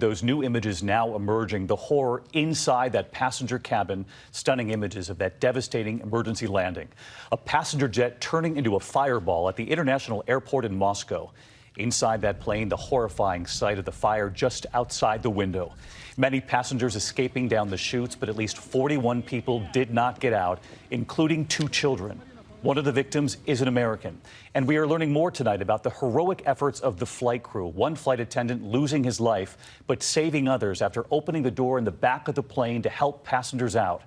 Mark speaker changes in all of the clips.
Speaker 1: those new images now emerging, the horror inside that passenger cabin, stunning images of that devastating emergency landing. A passenger jet turning into a fireball at the international airport in Moscow. Inside that plane, the horrifying sight of the fire just outside the window. Many passengers escaping down the chutes, but at least 41 people did not get out, including 2 children. One of the victims is an American. And we are learning more tonight about the heroic efforts of the flight crew. One flight attendant losing his life, but saving others after opening the door in the back of the plane to help passengers out.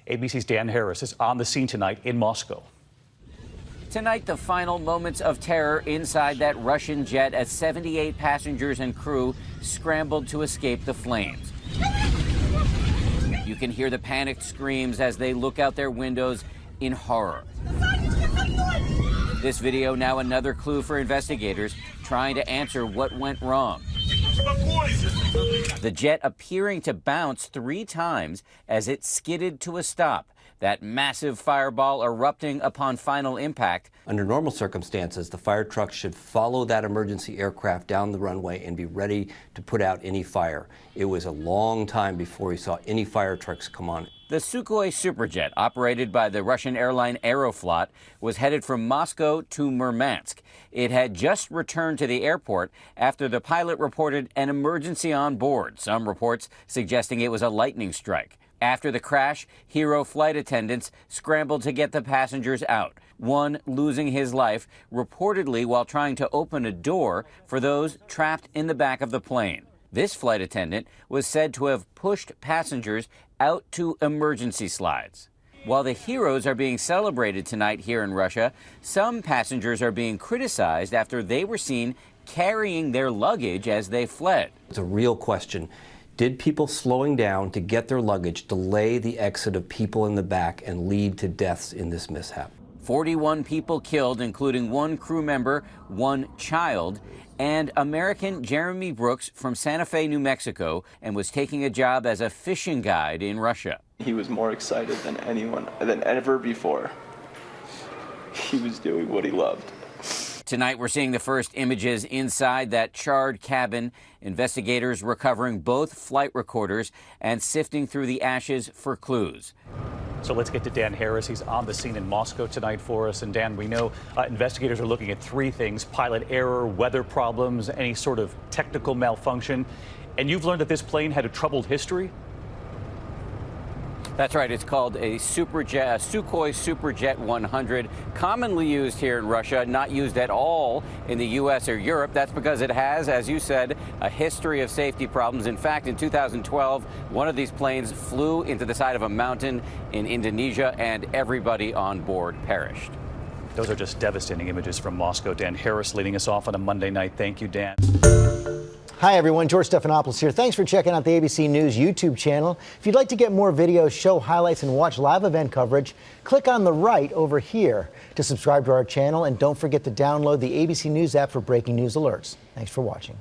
Speaker 1: ABC's Dan Harris is on the scene tonight in Moscow.
Speaker 2: Tonight, the final moments of terror inside that Russian jet as 78 passengers and crew scrambled to escape the flames. You can hear the panicked screams as they look out their windows in horror. This video now another clue for investigators trying to answer what went wrong. The jet appearing to bounce 3 times as it skidded to a stop. That massive fireball erupting upon final impact.
Speaker 3: Under normal circumstances, the fire truck should follow that emergency aircraft down the runway and be ready to put out any fire. It was a long time before we saw any fire trucks come on.
Speaker 2: The Sukhoi Superjet, operated by the Russian airline Aeroflot, was headed from Moscow to Murmansk. It had just returned to the airport after the pilot reported an emergency on board, some reports suggesting it was a lightning strike. After the crash, hero flight attendants scrambled to get the passengers out, one losing his life, reportedly while trying to open a door for those trapped in the back of the plane. This flight attendant was said to have pushed passengers out to emergency slides. While the heroes are being celebrated tonight here in Russia, some passengers are being criticized after they were seen carrying their luggage as they fled.
Speaker 3: It's a real question. Did people slowing down to get their luggage delay the exit of people in the back and lead to deaths in this mishap?
Speaker 2: 41 people killed, including 1 crew member, 1 child, and American Jeremy Brooks from Santa Fe, New Mexico, and was taking a job as a fishing guide in Russia.
Speaker 4: He was more excited than ever before. He was doing what he loved.
Speaker 2: Tonight, we're seeing the first images inside that charred cabin. Investigators recovering both flight recorders and sifting through the ashes for clues.
Speaker 1: So let's get to Dan Harris. He's on the scene in Moscow tonight for us. And Dan, we know investigators are looking at 3 things: pilot error, weather problems, any sort of technical malfunction. And you've learned that this plane had a troubled history?
Speaker 2: That's right. It's called a Superjet, a Sukhoi Superjet 100, commonly used here in Russia, not used at all in the U.S. or Europe. That's because it has, as you said, a history of safety problems. In fact, in 2012, one of these planes flew into the side of a mountain in Indonesia, and everybody on board perished.
Speaker 1: Those are just devastating images from Moscow. Dan Harris leading us off on a Monday night. Thank you, Dan.
Speaker 5: Hi, everyone. George Stephanopoulos here. Thanks for checking out the ABC News YouTube channel. If you'd like to get more videos, show highlights, and watch live event coverage, click on the right over here to subscribe to our channel. And don't forget to download the ABC News app for breaking news alerts. Thanks for watching.